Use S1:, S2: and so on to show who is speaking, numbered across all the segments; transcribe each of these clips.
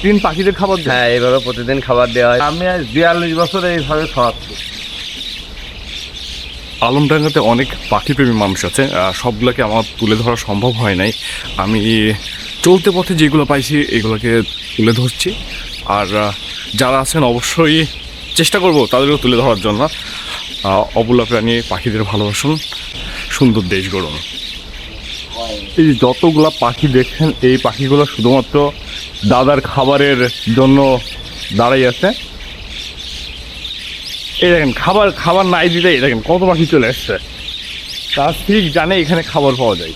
S1: প্রতিদিন পাখিদের খাবার দেন?
S2: হ্যাঁ, এইভাবে প্রতিদিন খাবার দেওয়া হয়।
S3: আমি আজ 42 বছর এইভাবে খাওয়াচ্ছি।
S1: আলমডাঙ্গাতে অনেক পাখিপ্রেমী মানুষ আছে, সবগুলোকে আমার তুলে ধরা সম্ভব হয় নাই। আমি চলতে পথে যেগুলো পাইছি এগুলোকে তুলে ধরছি, আর যারা আছেন অবশ্যই চেষ্টা করব তাদেরও তুলে ধরার জন্য। অবলা প্রাণী পাখিদের ভালোবাসুন, সুন্দর দেশ গড়ুন। এই যে যতগুলা পাখি দেখছেন, এই পাখিগুলো শুধুমাত্র দাদার খাবারের জন্য দাঁড়াই আছে। এই দেখেন, খাবার খাবার নাই দিলে এই দেখেন কত পাখি চলে আসছে। তার ঠিক জানে এখানে খাবার পাওয়া যায়।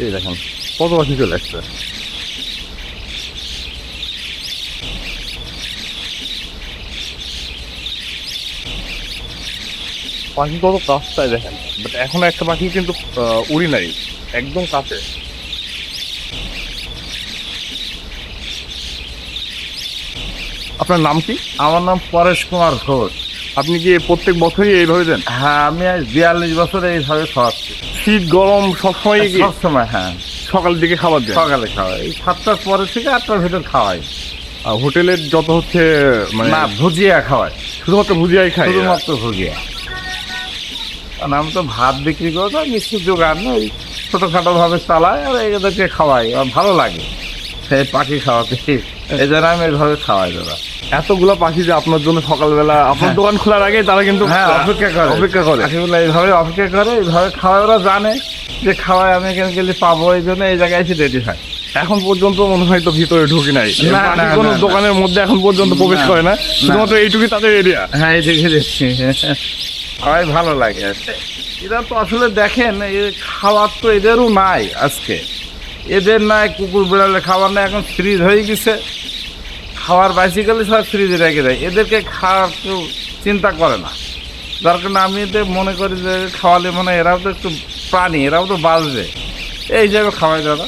S1: এই দেখেন কত পাখি চলে আসছে। পাখি কত কাছটায় দেখেন, বাট এখনো একটা পাখি কিন্তু উড়ি নাই, একদম কাছে। আপনার নাম কি?
S3: আমার নাম পরেশ কুমার ঘোষ।
S1: আপনি কি প্রত্যেক বছরই এইভাবে দেন?
S3: হ্যাঁ, আমি আজ 42 বছর এইভাবে খাওয়াচ্ছি।
S1: শীত গরম সবসময় কি
S3: সবসময়, হ্যাঁ,
S1: সকালের দিকে খাবার দেন?
S3: সকালে খাওয়াই, এই 7টার পরে থেকে 8টার ভিতর খাওয়াই।
S1: হোটেলের যত হচ্ছে মানে
S3: না, ভুজিয়া খাওয়াই,
S1: শুধুমাত্র ভুজিয়াই খাই?
S3: শুধুমাত্র ভুজিয়া। কারণ আমি তো ভাত বিক্রি করবো না, মিষ্টির দোকান ওই ছোটোখাটো ভাবে চালাই, আর এদেরকে খাওয়াই, আমার ভালো লাগে সেই পাখি খাওয়াতে। এই জন্য আমি এইভাবে খাওয়াই দাদা।
S1: এতগুলা পাখি যে আপনার জন্য সকালবেলা আপনার দোকান খোলার আগে তারা কিন্তু
S3: হ্যাঁ, অপেক্ষা করে,
S1: অপেক্ষা করে।
S3: পাখিগুলো এইভাবে অপেক্ষা করে, এইভাবে খাওয়াই। ওরা জানে যে খাওয়াই আমি এখানে গেলে পাবো, এই জন্য এই জায়গায় এসে রেডি হয়।
S1: এখন পর্যন্ত মনে হয় তো ভিতরে ঢুকি নাই,
S3: না,
S1: পাখি
S3: না,
S1: কোনো
S3: না,
S1: দোকানের মধ্যে এখন পর্যন্ত প্রবেশ করে না, শুধুমাত্র এইটুকুই তাদের এরিয়া।
S3: হ্যাঁ, এই দেখে দেখছি খাওয়াই ভালো লাগে। এরা তো আসলে দেখেন, এই খাবার তো এদেরও নাই আজকে, এদের নাই কুকুর বিড়ালে খাবার নাই, এখন ফ্রিজ হয়ে গেছে, খাওয়ার বাইসিক্যালি সব ফ্রিজে রেখে দেয়, এদেরকে খাওয়ার কেউ চিন্তা করে না। যার কারণে আমি এদের মনে করি যে খাওয়ালে মানে এরাও তো একটু প্রাণী, এরাও তো বাঁচবে, এই হিসাবে খাওয়াই দাদা।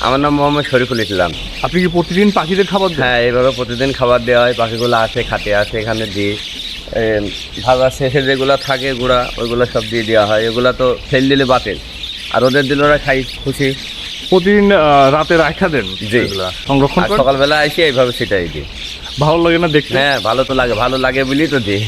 S2: আমার নাম মোহাম্মদ শরীফুল ইসলাম।
S1: আপনি কি প্রতিদিন পাখিদের খাবার দেন?
S2: হ্যাঁ, এইভাবে প্রতিদিন খাবার দেওয়া হয়। পাখিগুলো আসে, খাতে আসে, এখানে দিই। ভাগা শেষে যেগুলো থাকে গুঁড়া, ওইগুলো সব দিয়ে দেওয়া হয়। এগুলো তো ফেল দিলে বাতিল, আর ওদের দিলে ওরা খাই খুশি।
S1: প্রতিদিন রাতে রাখা দেন?
S2: জি,
S1: এগুলা সংরক্ষণ
S2: আর
S1: করেন?
S2: সকালবেলা এসে এইভাবে সেটাই দিই।
S1: ভালো লাগে না দেখতে?
S2: হ্যাঁ, ভালো তো লাগে, ভালো লাগে বলেই তো দিই।